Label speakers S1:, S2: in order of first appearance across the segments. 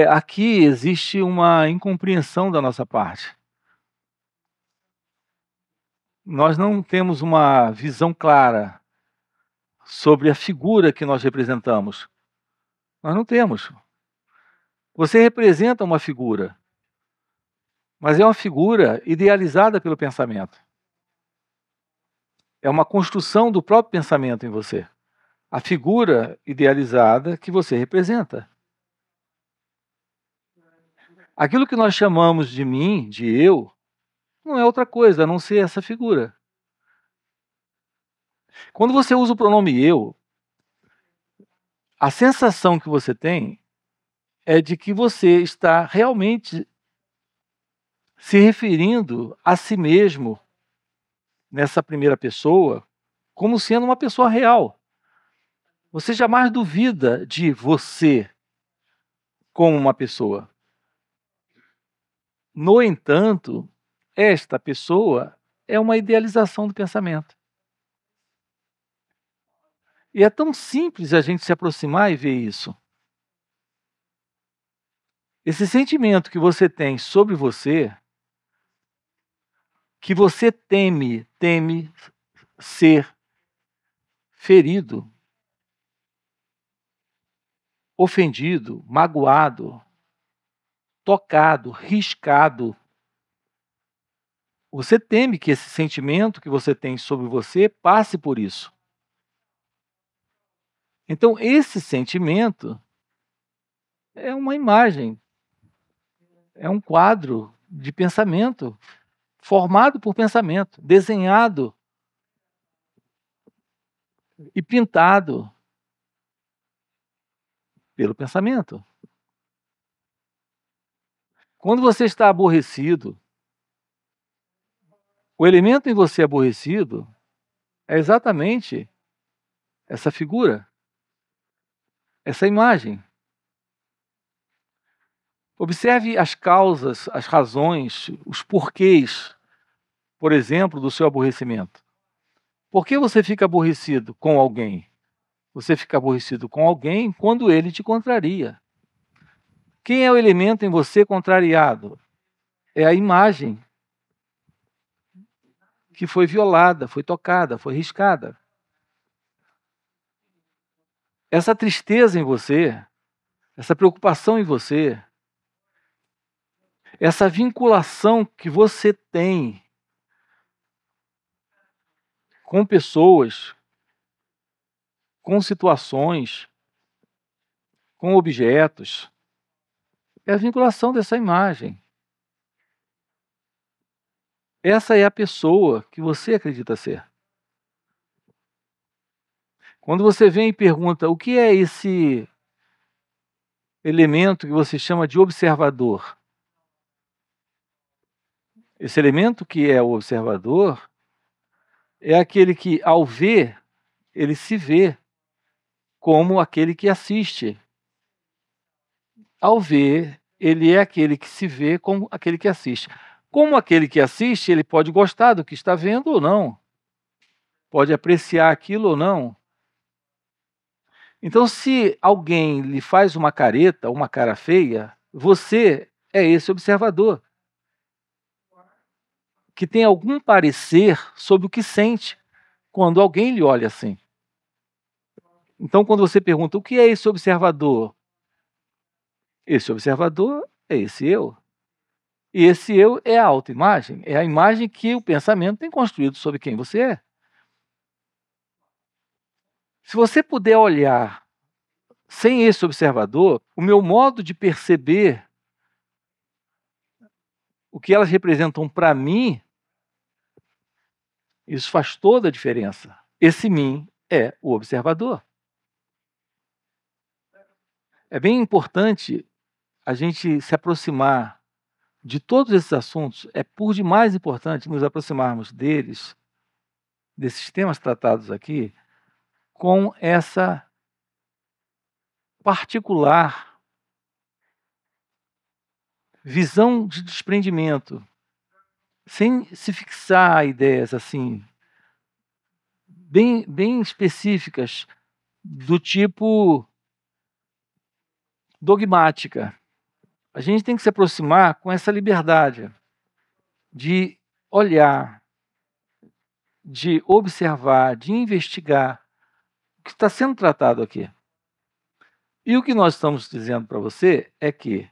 S1: Aqui existe uma incompreensão da nossa parte. Nós não temos uma visão clara sobre a figura que nós representamos. Nós não temos. Você representa uma figura, mas é uma figura idealizada pelo pensamento. É uma construção do próprio pensamento em você. A figura idealizada que você representa. Aquilo que nós chamamos de mim, de eu, não é outra coisa a não ser essa figura. Quando você usa o pronome eu, a sensação que você tem é de que você está realmente se referindo a si mesmo nessa primeira pessoa como sendo uma pessoa real. Você jamais duvida de você como uma pessoa. No entanto, esta pessoa é uma idealização do pensamento. E é tão simples a gente se aproximar e ver isso. Esse sentimento que você tem sobre você, que você teme ser ferido, ofendido, magoado, tocado, riscado. Você teme que esse sentimento que você tem sobre você passe por isso. Então, esse sentimento é uma imagem, é um quadro de pensamento, formado por pensamento, desenhado e pintado pelo pensamento. Quando você está aborrecido, o elemento em você aborrecido é exatamente essa figura, essa imagem. Observe as causas, as razões, os porquês, por exemplo, do seu aborrecimento. Por que você fica aborrecido com alguém? Você fica aborrecido com alguém quando ele te contraria. Quem é o elemento em você contrariado? É a imagem que foi violada, foi tocada, foi riscada. Essa tristeza em você, essa preocupação em você, essa vinculação que você tem com pessoas, com situações, com objetos, é a vinculação dessa imagem. Essa é a pessoa que você acredita ser. Quando você vem e pergunta o que é esse elemento que você chama de observador, esse elemento que é o observador é aquele que, ao ver, ele se vê como aquele que assiste. Ao ver, ele é aquele que se vê como aquele que assiste. Como aquele que assiste, ele pode gostar do que está vendo ou não. Pode apreciar aquilo ou não. Então, se alguém lhe faz uma careta, uma cara feia, você é esse observador que tem algum parecer sobre o que sente quando alguém lhe olha assim. Então, quando você pergunta o que é esse observador é esse eu. E esse eu é a autoimagem, é a imagem que o pensamento tem construído sobre quem você é. Se você puder olhar sem esse observador, o meu modo de perceber o que elas representam para mim, isso faz toda a diferença. Esse mim é o observador. É bem importante a gente se aproximar de todos esses assuntos, é por demais importante nos aproximarmos deles, desses temas tratados aqui, com essa particular visão de desprendimento, sem se fixar a ideias assim, bem específicas, do tipo dogmática. A gente tem que se aproximar com essa liberdade de olhar, de observar, de investigar o que está sendo tratado aqui. E o que nós estamos dizendo para você é que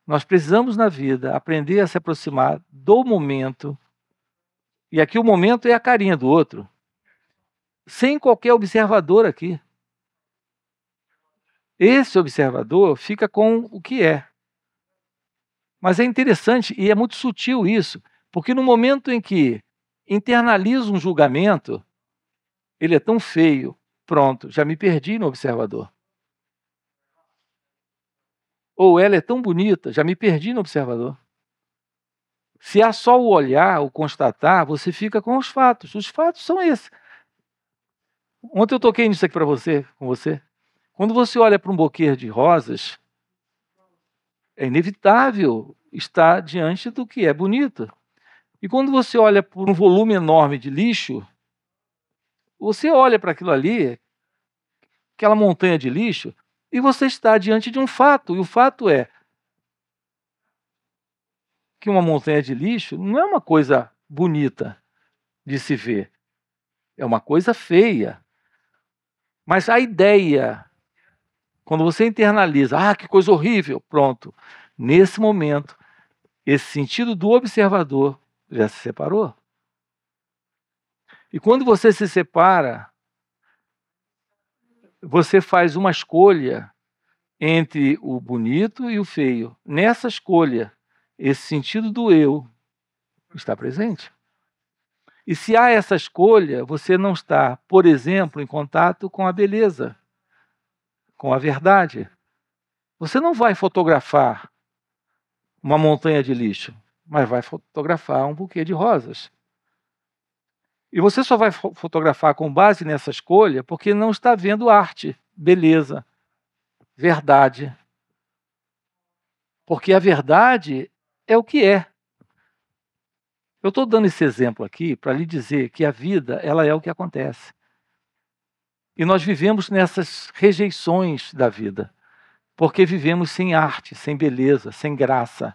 S1: nós precisamos na vida aprender a se aproximar do momento, e aqui o momento é a carinha do outro, sem qualquer observador aqui. Esse observador fica com o que é. Mas é interessante e é muito sutil isso, porque no momento em que internalizo um julgamento, ele é tão feio, pronto, já me perdi no observador. Ou ela é tão bonita, já me perdi no observador. Se há só o olhar, o constatar, você fica com os fatos. Os fatos são esses. Ontem eu toquei nisso aqui para você, com você. Quando você olha para um buquê de rosas, é inevitável estar diante do que é bonito. E quando você olha por um volume enorme de lixo, você olha para aquilo ali, aquela montanha de lixo, e você está diante de um fato. E o fato é que uma montanha de lixo não é uma coisa bonita de se ver. É uma coisa feia. Mas a ideia, quando você internaliza, que coisa horrível, pronto. Nesse momento, esse sentido do observador já se separou. E quando você se separa, você faz uma escolha entre o bonito e o feio. Nessa escolha, esse sentido do eu está presente. E se há essa escolha, você não está, por exemplo, em contato com a beleza, com a verdade. Você não vai fotografar uma montanha de lixo, mas vai fotografar um buquê de rosas. E você só vai fotografar com base nessa escolha porque não está vendo arte, beleza, verdade. Porque a verdade é o que é. Eu estou dando esse exemplo aqui para lhe dizer que a vida, ela é o que acontece. E nós vivemos nessas rejeições da vida, porque vivemos sem arte, sem beleza, sem graça,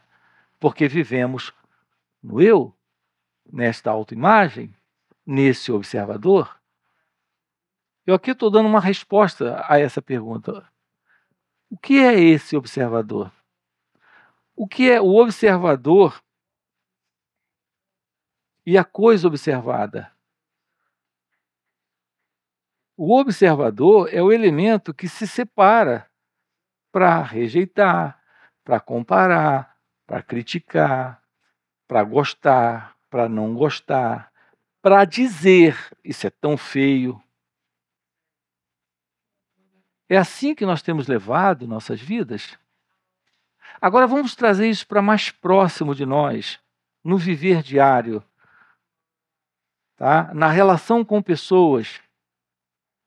S1: porque vivemos no eu, nesta autoimagem, nesse observador. Eu aqui estou dando uma resposta a essa pergunta. O que é esse observador? O que é o observador e a coisa observada? O observador é o elemento que se separa para rejeitar, para comparar, para criticar, para gostar, para não gostar, para dizer, isso é tão feio. É assim que nós temos levado nossas vidas. Agora vamos trazer isso para mais próximo de nós, no viver diário, tá? Na relação com pessoas.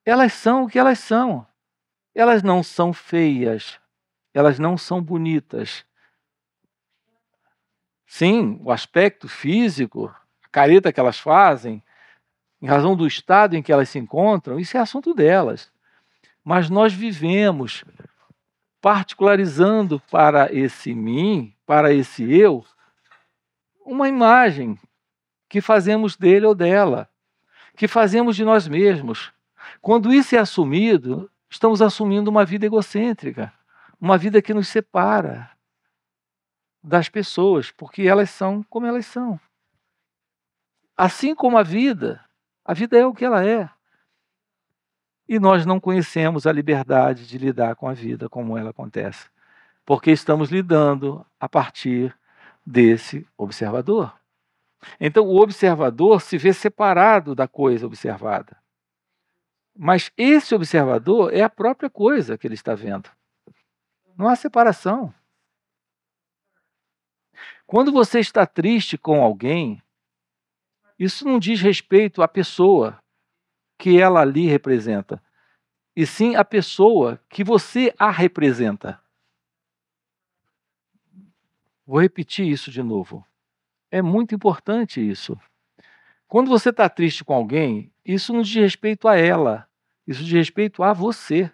S1: Elas são o que elas são. Elas não são feias, elas não são bonitas. Sim, o aspecto físico, a careta que elas fazem, em razão do estado em que elas se encontram, isso é assunto delas. Mas nós vivemos particularizando para esse mim, para esse eu, uma imagem que fazemos dele ou dela, que fazemos de nós mesmos. Quando isso é assumido, estamos assumindo uma vida egocêntrica, uma vida que nos separa das pessoas, porque elas são como elas são. Assim como a vida é o que ela é. E nós não conhecemos a liberdade de lidar com a vida como ela acontece, porque estamos lidando a partir desse observador. Então, o observador se vê separado da coisa observada. Mas esse observador é a própria coisa que ele está vendo. Não há separação. Quando você está triste com alguém, isso não diz respeito à pessoa que ela ali representa, e sim a pessoa que você a representa. Vou repetir isso de novo. É muito importante isso. Quando você está triste com alguém, isso não diz respeito a ela, isso diz respeito a você.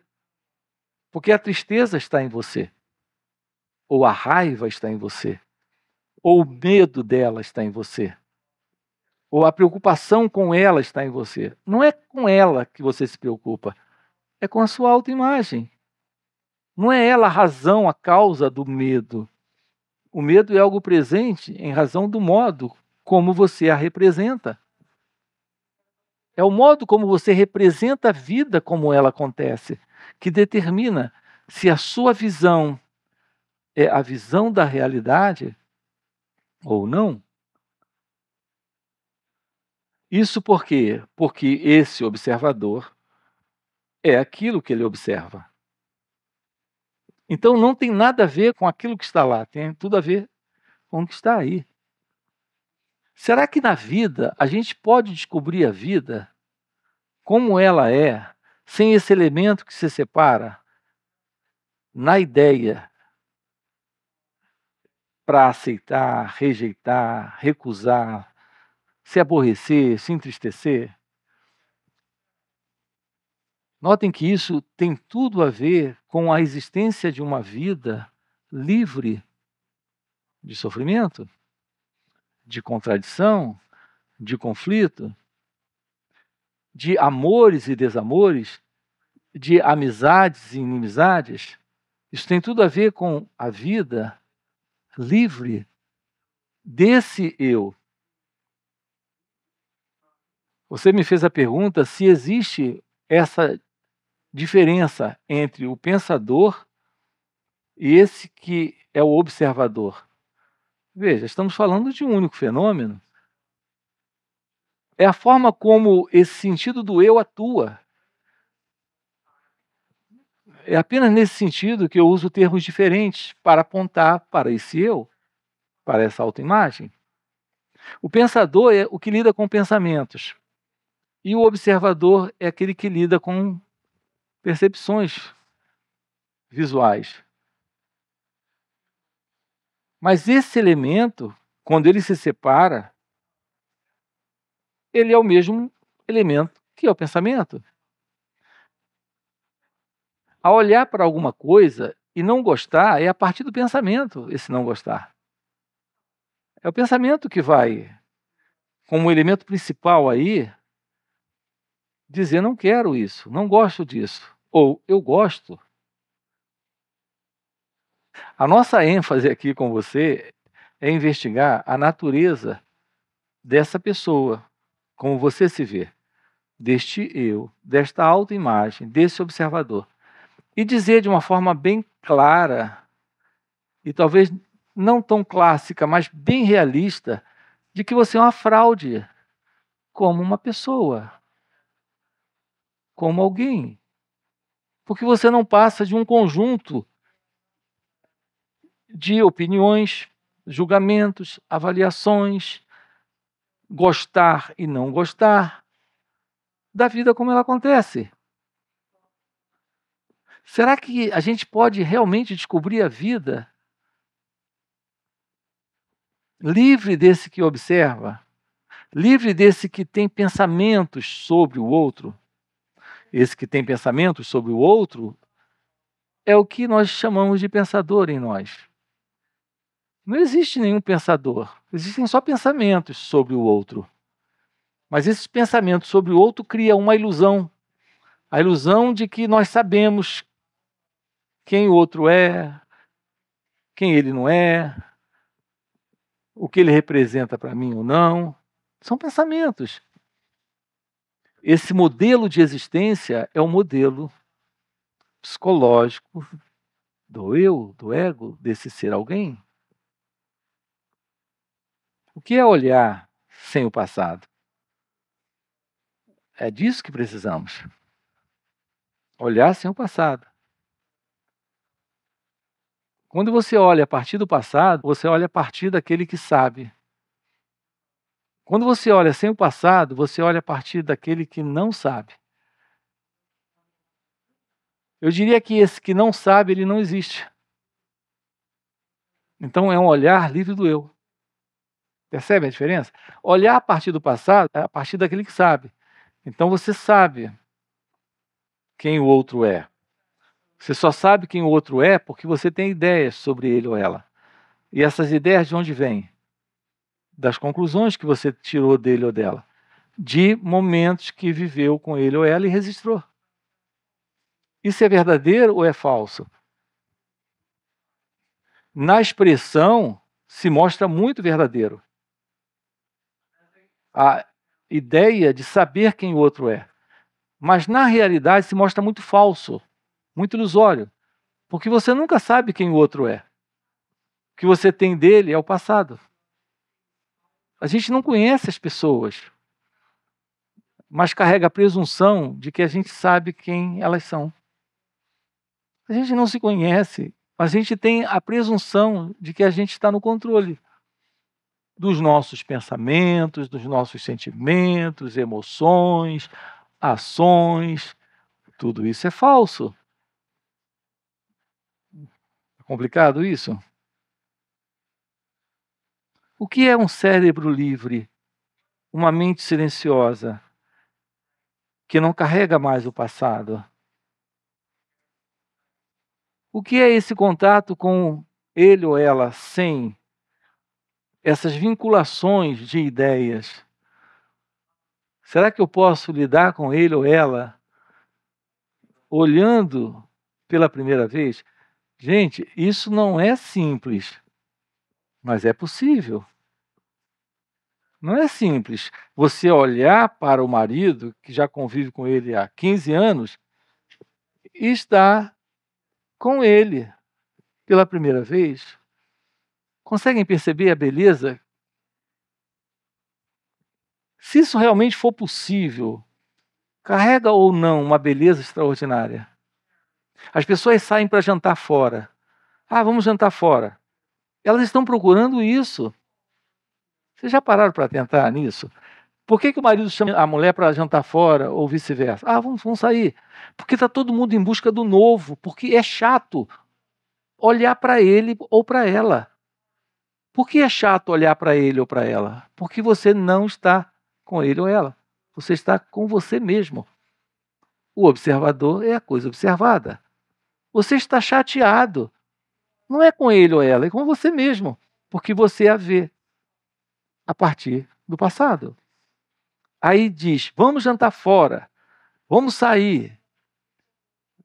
S1: Porque a tristeza está em você. ou a raiva está em você, ou o medo dela está em você, ou a preocupação com ela está em você. Não é com ela que você se preocupa, é com a sua autoimagem. Não é ela a razão, a causa do medo. O medo é algo presente em razão do modo como você a representa. É o modo como você representa a vida como ela acontece, que determina se a sua visão é a visão da realidade ou não. Isso por quê? Porque esse observador é aquilo que ele observa. Então não tem nada a ver com aquilo que está lá, tem tudo a ver com o que está aí. Será que na vida a gente pode descobrir a vida como ela é, sem esse elemento que se separa na ideia para aceitar, rejeitar, recusar, se aborrecer, se entristecer? Notem que isso tem tudo a ver com a existência de uma vida livre de sofrimento, de contradição, de conflito, de amores e desamores, de amizades e inimizades. Isso tem tudo a ver com a vida livre desse eu. Você me fez a pergunta se existe essa diferença entre o pensador e esse que é o observador. Veja, estamos falando de um único fenômeno. É a forma como esse sentido do eu atua. É apenas nesse sentido que eu uso termos diferentes para apontar para esse eu, para essa autoimagem. O pensador é o que lida com pensamentos, e o observador é aquele que lida com percepções visuais. Mas esse elemento, quando ele se separa, ele é o mesmo elemento que é o pensamento. Ao olhar para alguma coisa e não gostar, é a partir do pensamento esse não gostar. É o pensamento que vai, como elemento principal aí, dizer não quero isso, não gosto disso, ou eu gosto. A nossa ênfase aqui com você é investigar a natureza dessa pessoa, como você se vê, deste eu, desta autoimagem, desse observador. E dizer de uma forma bem clara, e talvez não tão clássica, mas bem realista, de que você é uma fraude, como uma pessoa, como alguém. Porque você não passa de um conjunto de opiniões, julgamentos, avaliações, gostar e não gostar da vida como ela acontece. Será que a gente pode realmente descobrir a vida livre desse que observa, livre desse que tem pensamentos sobre o outro? Esse que tem pensamentos sobre o outro é o que nós chamamos de pensador em nós. Não existe nenhum pensador, existem só pensamentos sobre o outro. Mas esses pensamentos sobre o outro criam uma ilusão, a ilusão de que nós sabemos quem o outro é, quem ele não é, o que ele representa para mim ou não. São pensamentos. Esse modelo de existência é um modelo psicológico do eu, do ego, desse ser alguém. O que é olhar sem o passado? É disso que precisamos. Olhar sem o passado. Quando você olha a partir do passado, você olha a partir daquele que sabe. Quando você olha sem o passado, você olha a partir daquele que não sabe. Eu diria que esse que não sabe, ele não existe. Então é um olhar livre do eu. Percebe a diferença? Olhar a partir do passado é a partir daquele que sabe. Então você sabe quem o outro é. Você só sabe quem o outro é porque você tem ideias sobre ele ou ela. E essas ideias de onde vêm? Das conclusões que você tirou dele ou dela. De momentos que viveu com ele ou ela e registrou. Isso é verdadeiro ou é falso? Na expressão, se mostra muito verdadeiro. A ideia de saber quem o outro é. Mas na realidade se mostra muito falso, muito ilusório. Porque você nunca sabe quem o outro é. O que você tem dele é o passado. A gente não conhece as pessoas, mas carrega a presunção de que a gente sabe quem elas são. A gente não se conhece, mas a gente tem a presunção de que a gente está no controle dos nossos pensamentos, dos nossos sentimentos, emoções, ações. Tudo isso é falso. É complicado isso? O que é um cérebro livre? Uma mente silenciosa, que não carrega mais o passado. O que é esse contato com ele ou ela sem essas vinculações de ideias? Será que eu posso lidar com ele ou ela olhando pela primeira vez? Gente, isso não é simples, mas é possível. Não é simples você olhar para o marido, que já convive com ele há 15 anos, e estar com ele pela primeira vez. Conseguem perceber a beleza? Se isso realmente for possível, carrega ou não uma beleza extraordinária? As pessoas saem para jantar fora. Ah, vamos jantar fora. Elas estão procurando isso. Vocês já pararam para tentar nisso? Por que o marido chama a mulher para jantar fora ou vice-versa? Ah, vamos sair. Porque está todo mundo em busca do novo. Porque é chato olhar para ele ou para ela. Por que é chato olhar para ele ou para ela? Porque você não está com ele ou ela. Você está com você mesmo. O observador é a coisa observada. Você está chateado. Não é com ele ou ela, é com você mesmo. Porque você a vê a partir do passado. Aí diz, vamos jantar fora, vamos sair,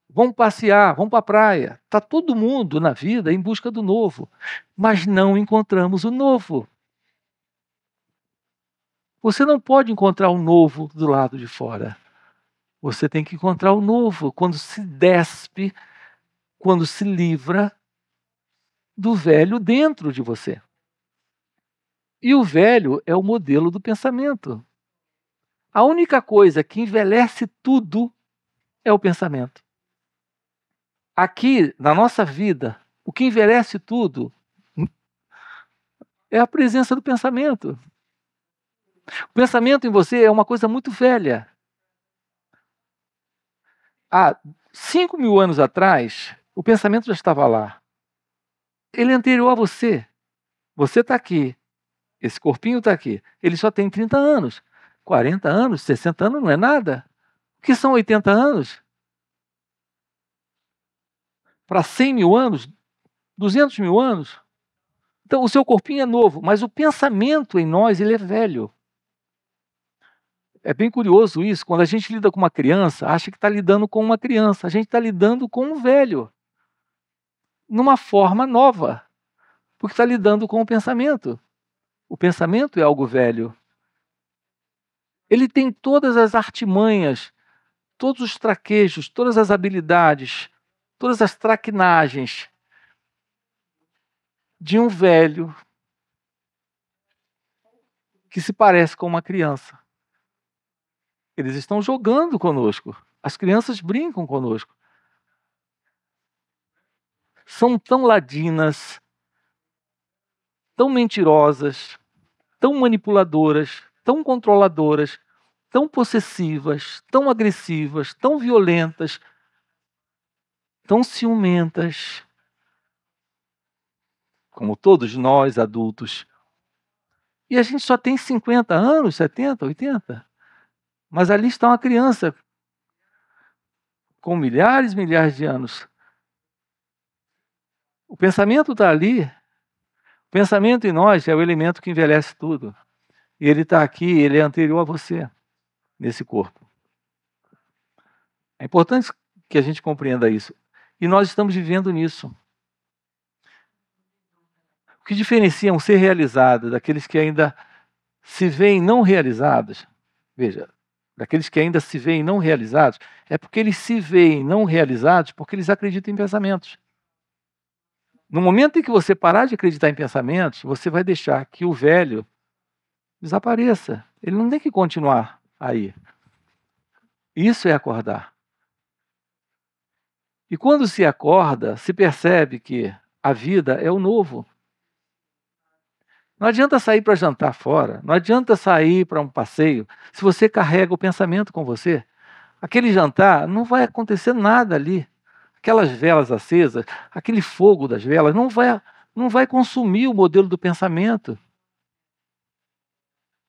S1: vamos passear, vamos para a praia. Está todo mundo na vida em busca do novo, mas não encontramos o novo. Você não pode encontrar o novo do lado de fora. Você tem que encontrar o novo quando se despe, quando se livra do velho dentro de você. E o velho é o modelo do pensamento. A única coisa que envelhece tudo é o pensamento. Aqui, na nossa vida, o que envelhece tudo é a presença do pensamento. O pensamento em você é uma coisa muito velha. Há 5.000 anos atrás, o pensamento já estava lá. Ele é anterior a você. Você está aqui. Esse corpinho está aqui. Ele só tem 30 anos. 40 anos, 60 anos não é nada. O que são 80 anos? Para 100.000 anos? 200.000 anos? Então, o seu corpinho é novo, mas o pensamento em nós, ele é velho. É bem curioso isso, quando a gente lida com uma criança, acha que está lidando com uma criança, a gente está lidando com um velho, numa forma nova, porque está lidando com o pensamento. O pensamento é algo velho. Ele tem todas as artimanhas, todos os traquejos, todas as habilidades, todas as traquinagens de um velho que se parece com uma criança. Eles estão jogando conosco. As crianças brincam conosco. São tão ladinas, tão mentirosas, tão manipuladoras, tão controladoras, tão possessivas, tão agressivas, tão violentas, tão ciumentas, como todos nós adultos. E a gente só tem 50 anos, 70, 80. Mas ali está uma criança com milhares e milhares de anos, O pensamento está ali. O pensamento em nós é o elemento que envelhece tudo. E ele está aqui, ele é anterior a você, nesse corpo. É importante que a gente compreenda isso. E nós estamos vivendo nisso. O que diferencia um ser realizado daqueles que ainda se veem não realizados, veja, daqueles que ainda se veem não realizados, é porque eles se veem não realizados porque eles acreditam em pensamentos. No momento em que você parar de acreditar em pensamentos, você vai deixar que o velho desapareça. Ele não tem que continuar aí. Isso é acordar. E quando se acorda, se percebe que a vida é o novo. Não adianta sair para jantar fora, não adianta sair para um passeio, se você carrega o pensamento com você. Aquele jantar, não vai acontecer nada ali. Aquelas velas acesas, aquele fogo das velas, não vai consumir o modelo do pensamento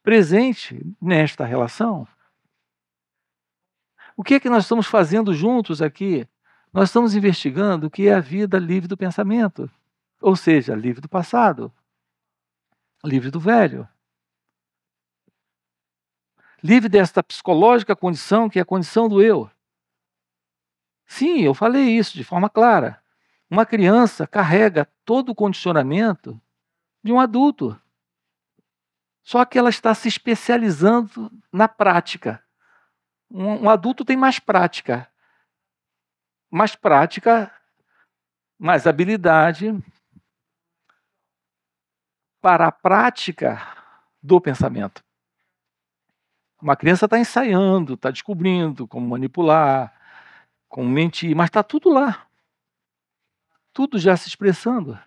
S1: presente nesta relação. O que é que nós estamos fazendo juntos aqui? Nós estamos investigando o que é a vida livre do pensamento, ou seja, livre do passado, livre do velho, livre desta psicológica condição que é a condição do eu. Sim, eu falei isso de forma clara. Uma criança carrega todo o condicionamento de um adulto, só que ela está se especializando na prática. Um adulto tem mais prática, mais habilidade para a prática do pensamento. Uma criança está ensaiando, está descobrindo como manipular, como mentir, mas está tudo lá. Tudo já se expressando.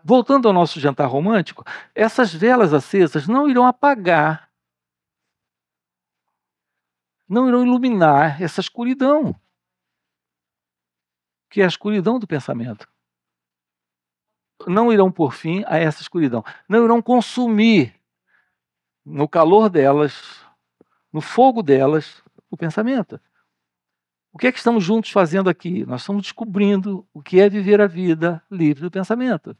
S1: Voltando ao nosso jantar romântico, essas velas acesas não irão apagar, não irão iluminar essa escuridão, que é a escuridão do pensamento. Não irão pôr fim a essa escuridão. Não irão consumir, no calor delas, no fogo delas, o pensamento. O que é que estamos juntos fazendo aqui? Nós estamos descobrindo o que é viver a vida livre do pensamento,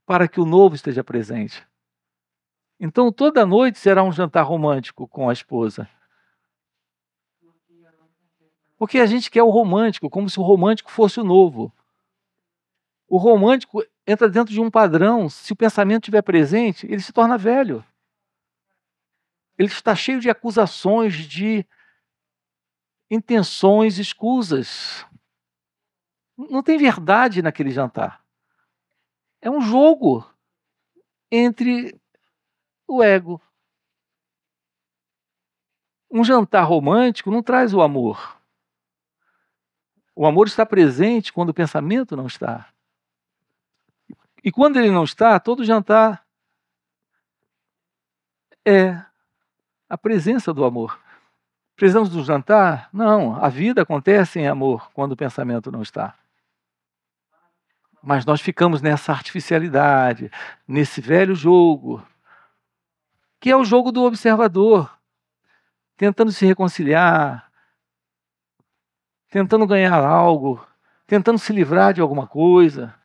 S1: para que o novo esteja presente. Então, toda noite será um jantar romântico com a esposa. Porque a gente quer o romântico, como se o romântico fosse o novo. O romântico entra dentro de um padrão, se o pensamento estiver presente, ele se torna velho. Ele está cheio de acusações, de intenções escusas. Não tem verdade naquele jantar. É um jogo entre o ego. Um jantar romântico não traz o amor. O amor está presente quando o pensamento não está. E quando ele não está, todo jantar é a presença do amor. Precisamos do jantar? Não, a vida acontece em amor quando o pensamento não está. Mas nós ficamos nessa artificialidade, nesse velho jogo, que é o jogo do observador, tentando se reconciliar, tentando ganhar algo, tentando se livrar de alguma coisa.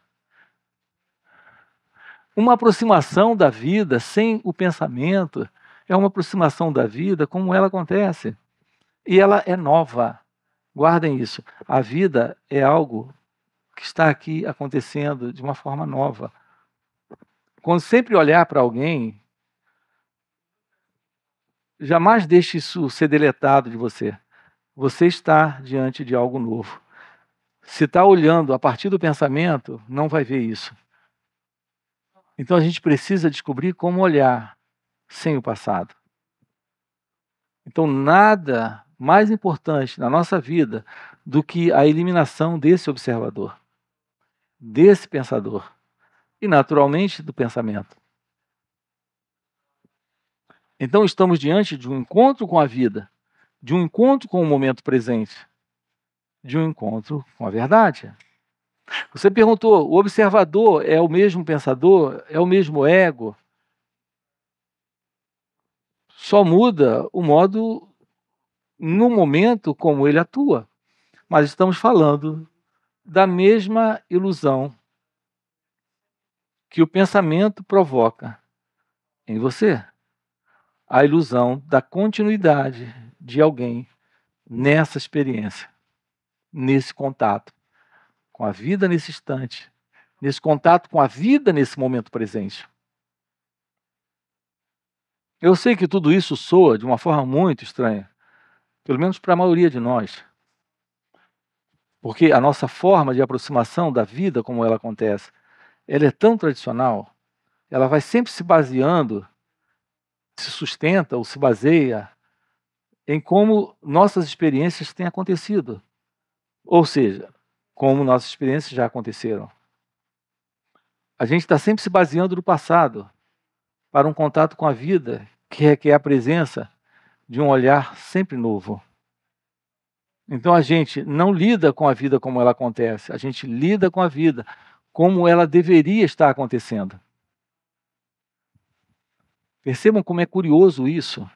S1: Uma aproximação da vida sem o pensamento é uma aproximação da vida como ela acontece. E ela é nova. Guardem isso. A vida é algo que está aqui acontecendo de uma forma nova. Quando sempre olhar para alguém, jamais deixe isso ser deletado de você. Você está diante de algo novo. Se está olhando a partir do pensamento, não vai ver isso. Então a gente precisa descobrir como olhar sem o passado. Então nada mais importante na nossa vida do que a eliminação desse observador, desse pensador e naturalmente do pensamento. Então estamos diante de um encontro com a vida, de um encontro com o momento presente, de um encontro com a verdade. Você perguntou, o observador é o mesmo pensador? É o mesmo ego? Só muda o modo, no momento, como ele atua. Mas estamos falando da mesma ilusão que o pensamento provoca em você. A ilusão da continuidade de alguém nessa experiência, nesse contato com a vida nesse instante, nesse contato com a vida nesse momento presente. Eu sei que tudo isso soa de uma forma muito estranha, pelo menos para a maioria de nós, porque a nossa forma de aproximação da vida como ela acontece, ela é tão tradicional, ela vai sempre se baseando, se sustenta ou se baseia em como nossas experiências têm acontecido. Ou seja, como nossas experiências já aconteceram. A gente está sempre se baseando no passado para um contato com a vida que requer a presença de um olhar sempre novo. Então a gente não lida com a vida como ela acontece, a gente lida com a vida como ela deveria estar acontecendo. Percebam como é curioso isso.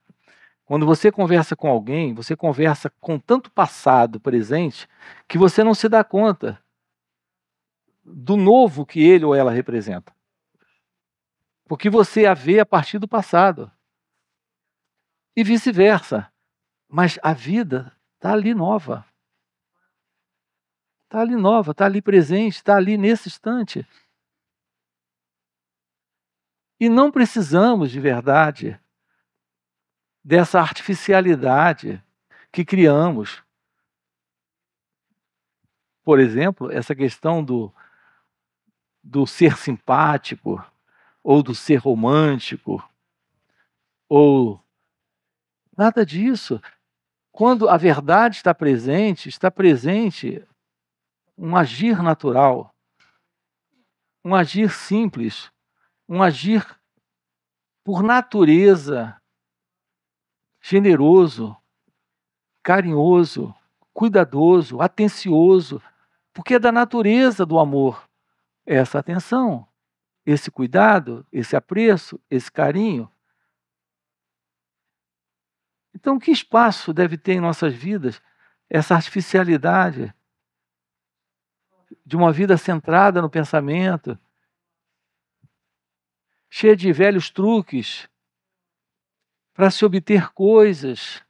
S1: Quando você conversa com alguém, você conversa com tanto passado presente que você não se dá conta do novo que ele ou ela representa. Porque você a vê a partir do passado. E vice-versa. Mas a vida está ali nova. Está ali nova, está ali presente, está ali nesse instante. E não precisamos, de verdade, dessa artificialidade que criamos. Por exemplo, essa questão do ser simpático, ou do ser romântico, ou nada disso. Quando a verdade está presente um agir natural, um agir simples, um agir por natureza generoso, carinhoso, cuidadoso, atencioso, porque é da natureza do amor essa atenção, esse cuidado, esse apreço, esse carinho. Então, que espaço deve ter em nossas vidas essa artificialidade de uma vida centrada no pensamento, cheia de velhos truques para se obter coisas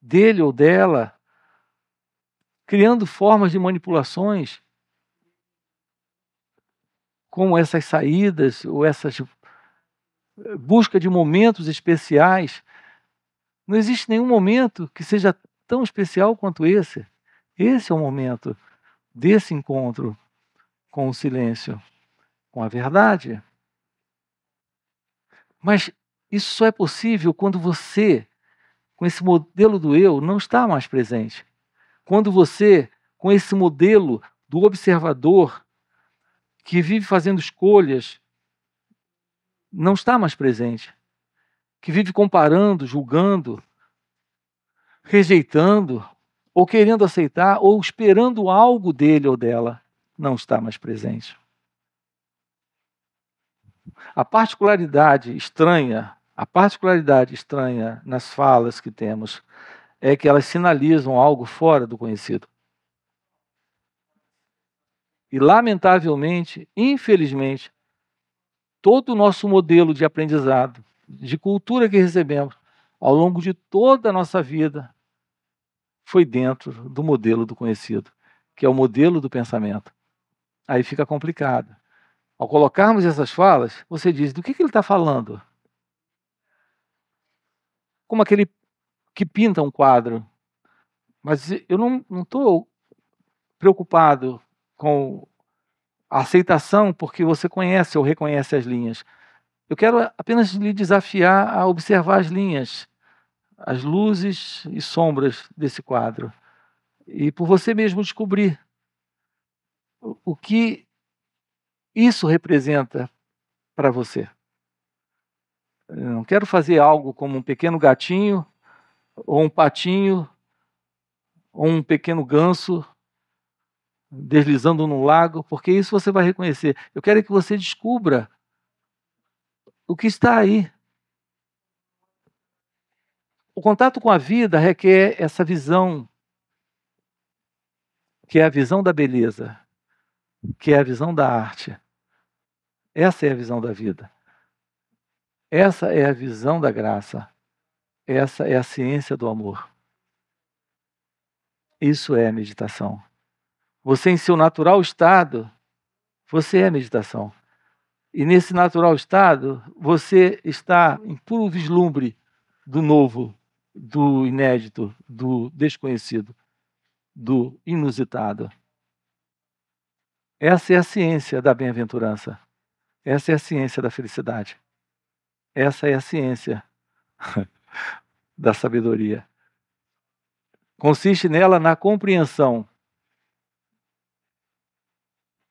S1: dele ou dela, criando formas de manipulações, como essas saídas ou essas busca de momentos especiais. Não existe nenhum momento que seja tão especial quanto esse. Esse é o momento desse encontro com o silêncio, com a verdade. Mas isso só é possível quando você, com esse modelo do eu, não está mais presente. Quando você, com esse modelo do observador, que vive fazendo escolhas, não está mais presente. Que vive comparando, julgando, rejeitando, ou querendo aceitar, ou esperando algo dele ou dela, não está mais presente. A particularidade estranha nas falas que temos é que elas sinalizam algo fora do conhecido. E, lamentavelmente, infelizmente, todo o nosso modelo de aprendizado, de cultura que recebemos ao longo de toda a nossa vida, foi dentro do modelo do conhecido, que é o modelo do pensamento. Aí fica complicado. Ao colocarmos essas falas, você diz, do que ele está falando? Como aquele que pinta um quadro. Mas eu não estou preocupado com a aceitação porque você conhece ou reconhece as linhas. Eu quero apenas lhe desafiar a observar as linhas, as luzes e sombras desse quadro. E por você mesmo descobrir o que isso representa para você. Eu não quero fazer algo como um pequeno gatinho, ou um patinho, ou um pequeno ganso deslizando no lago, porque isso você vai reconhecer. Eu quero que você descubra o que está aí. O contato com a vida requer essa visão, que é a visão da beleza, que é a visão da arte. Essa é a visão da vida. Essa é a visão da graça. Essa é a ciência do amor. Isso é a meditação. Você, em seu natural estado, você é a meditação. E nesse natural estado, você está em puro vislumbre do novo, do inédito, do desconhecido, do inusitado. Essa é a ciência da bem-aventurança. Essa é a ciência da felicidade. Essa é a ciência da sabedoria. Consiste nela na compreensão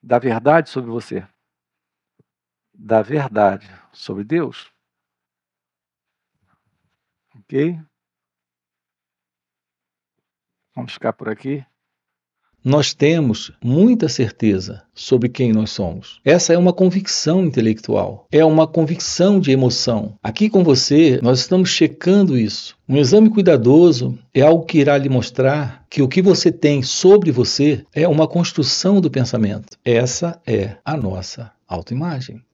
S1: da verdade sobre você, da verdade sobre Deus. Ok? Vamos ficar por aqui.
S2: Nós temos muita certeza sobre quem nós somos. Essa é uma convicção intelectual, é uma convicção de emoção. Aqui com você, nós estamos checando isso. Um exame cuidadoso é algo que irá lhe mostrar que o que você tem sobre você é uma construção do pensamento. Essa é a nossa autoimagem.